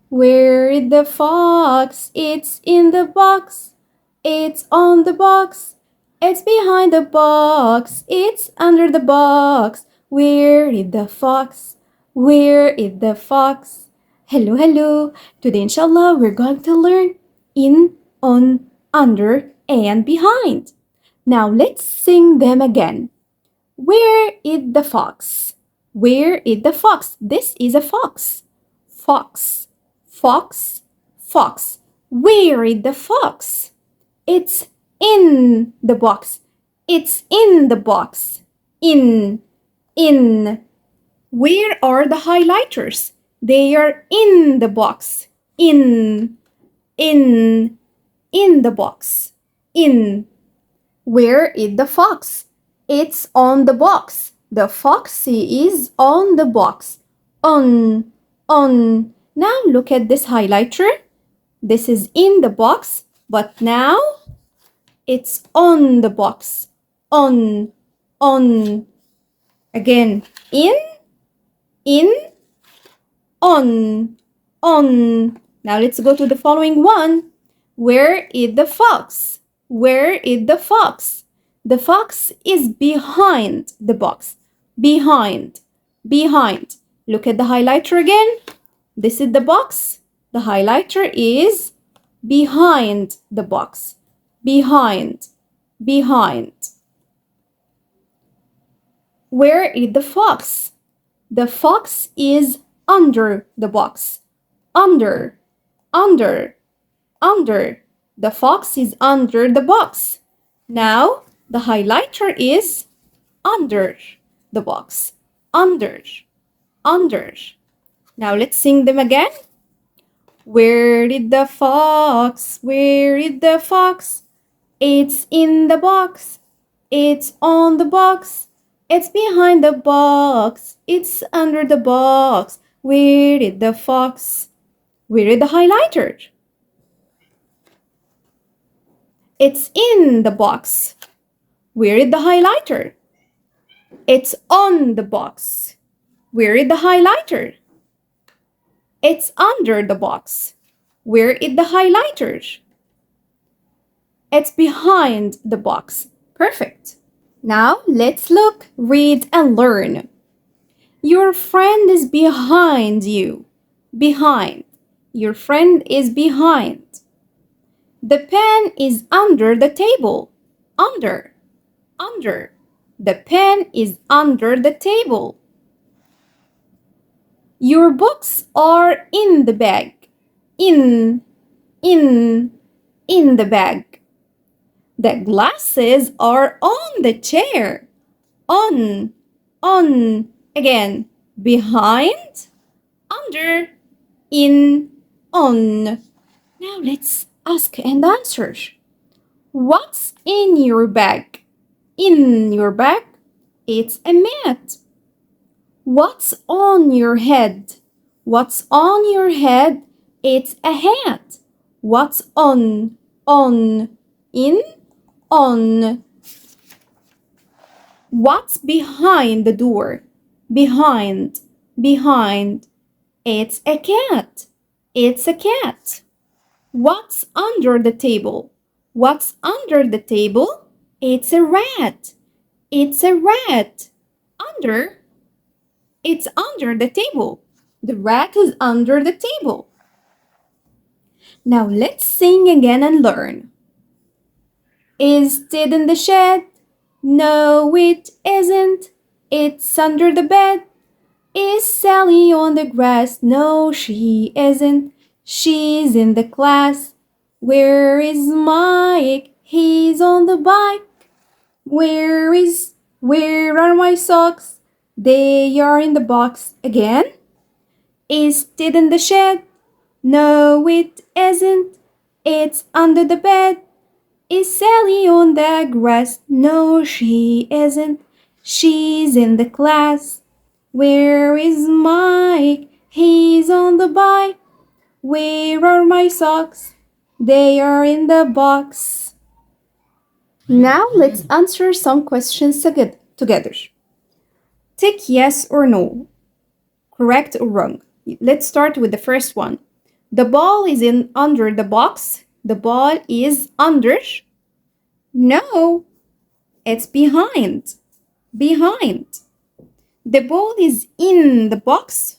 Where is the fox? It's in the box. It's on the box. It's behind the box. It's under the box. Where is the fox? Where is the fox? Hello, hello. Today, inshallah, we're going to learn in, on, under, and behind. Now, let's sing them again. Where is the fox? Where is the fox? This is a fox. Fox, fox, fox. Where is the fox? It's in the box. It's in the box. In. Where are the highlighters? They are in the box. In the box. In. Where is the fox? It's on the box. The foxy is on the box. On. Now look at this highlighter. This is in the box, but now it's on the box. On. Again, in, on. Now let's go to the following one. Where is the fox? Where is the fox? The fox is behind the box. Behind. Look at the highlighter again. This is the box. The highlighter is behind the box. Behind. Where is the fox? The fox is under the box. Under. The fox is under the box. Now, the highlighter is under the box. Under. Now, let's sing them again. Where is the fox? Where is the fox? It's in the box. It's on the box. It's behind the box. It's under the box. Where is the fox? Where is the highlighter? It's in the box. Where is the highlighter? It's on the box. Where is the highlighter? It's under the box. Where is the highlighter? It's behind the box. Perfect. Now let's look, read, and learn. Your friend is behind you. Behind. Your friend is behind. The pen is under the table. Under. The pen is under the table. Your books are in the bag. In the bag. The glasses are on the chair. On. Again, behind, under, in, on. Now let's ask and answer. What's in your bag? In your bag, it's a mat. What's on your head? What's on your head? It's a hat. What's on? In, on. What's behind the door? Behind. It's a cat. It's a cat. What's under the table? What's under the table? It's a rat. It's a rat. Under. It's under the table. The rat is under the table. Now let's sing again and learn. Is it in the shed? No, it isn't. It's under the bed. Is Sally on the grass? No, she isn't. She's in the class. Where is Mike? He's on the bike. Where are my socks? They are in the box again. Is it in the shed? No, it isn't. It's under the bed. Is Sally on the grass? No, she isn't. She's in the class. Where is Mike? He's on the bike. Where are my socks? They are in the box. Now let's answer some questions together. Tick yes or no. Correct or wrong. Let's start with the first one. The ball is in under the box. The ball is under. No, it's behind. Behind. The ball is in the box.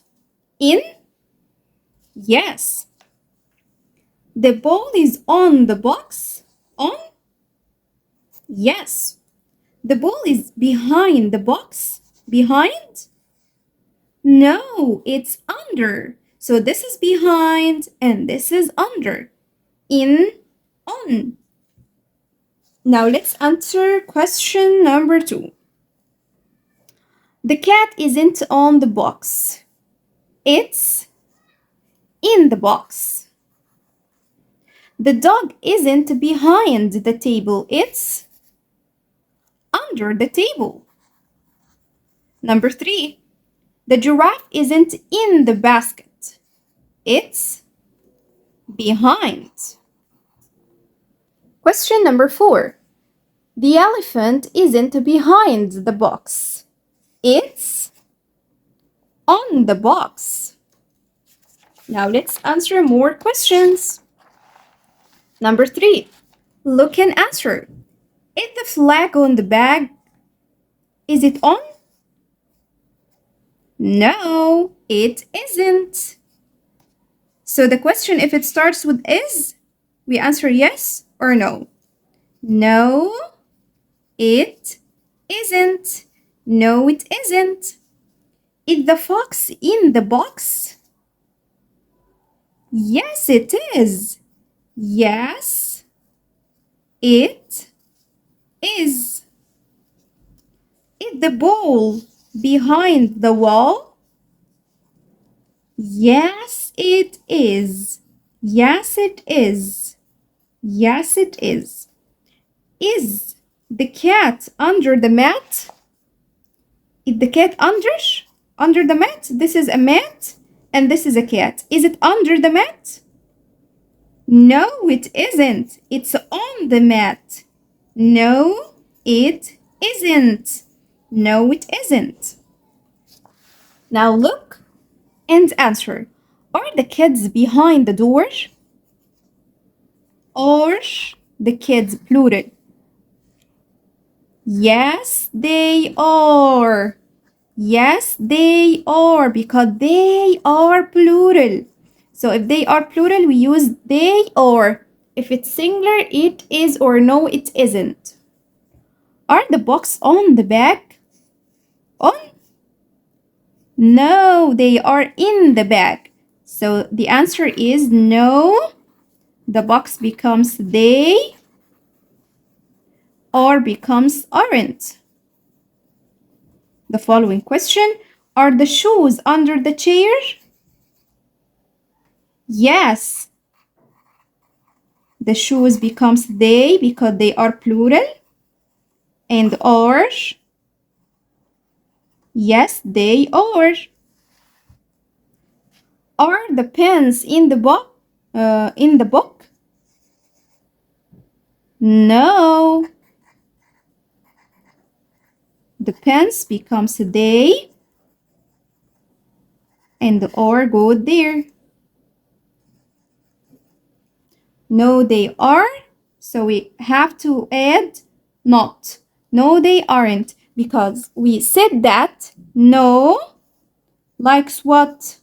In? Yes. The ball is on the box. On? Yes. The ball is behind the box. Behind? No, it's under. So this is behind and this is under. In, on. Now let's answer question number 2. The cat isn't on the box. It's in the box. The dog isn't behind the table. It's under the table. Number 3. The giraffe isn't in the basket. It's behind. Question number 4. The elephant isn't behind the box. It's on the box. Now let's answer more questions. Number 3. Look and answer. Is the flag on the bag? Is it on? No, it isn't. So the question, if it starts with is, we answer yes or no. No, it isn't. No, it isn't. Is the fox in the box? Yes, it is. Yes, it is. Is the ball behind the wall? Yes, it is. Yes, it is. Yes, it is. Is the cat under the mat? Is the cat under the mat? This is a mat and this is a cat. Is it under the mat? No, it isn't. It's on the mat. No, it isn't. No, it isn't. Now look and answer. Are the kids behind the door? Are the kids plural? Yes, they are. Yes, they are, because they are plural. So if they are plural, we use they are. If it's singular, it is, or no, it isn't. Are the books on the bag? On? No, they are in the bag. So the answer is no. The box becomes they, or becomes aren't. The following question, are the shoes under the chair? Yes. The shoes becomes they because they are plural. And are? Yes, they are. Are the pens in the book? No. The pens becomes they, and the are go there. No, they are. So we have to add not. No, they aren't, because we said that no likes what?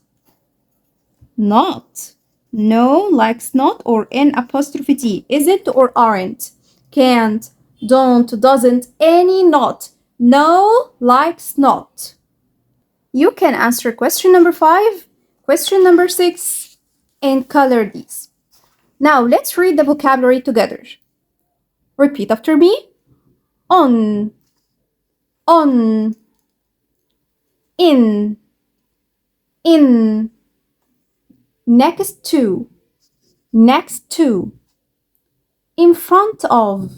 Not. No likes not, or N apostrophe T. Isn't or aren't. Can't, don't, doesn't, any not. No likes not. You can answer question number 5, question number 6, and color these. Now let's read the vocabulary together. Repeat after me. On, in, next to, in front of,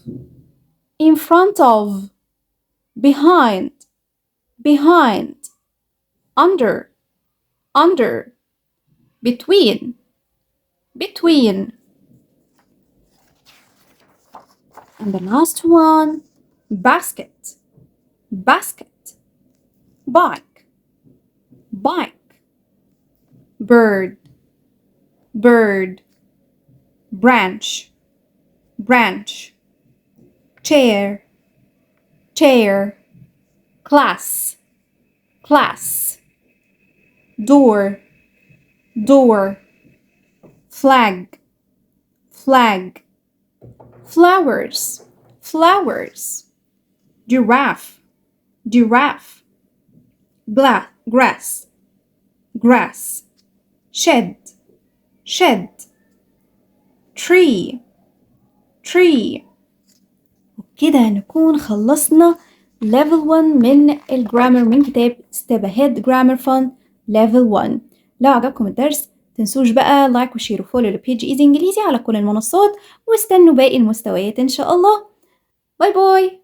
behind, under, between, and the last one, basket, bike, bird, bird, branch, branch, chair, chair, class, class, door, door, flag, flag, flowers, flowers, giraffe, giraffe, grass, grass, shed, shed, tree, tree. وبكده نكون خلصنا level 1 من الجرامر من كتاب step ahead grammar fun level 1. لو عجبكم الدرس تنسوش بقى لايك وشير وفولو لبيج ايزي انجليزي على كل المنصات، واستنوا باقي المستويات ان شاء الله. باي باي.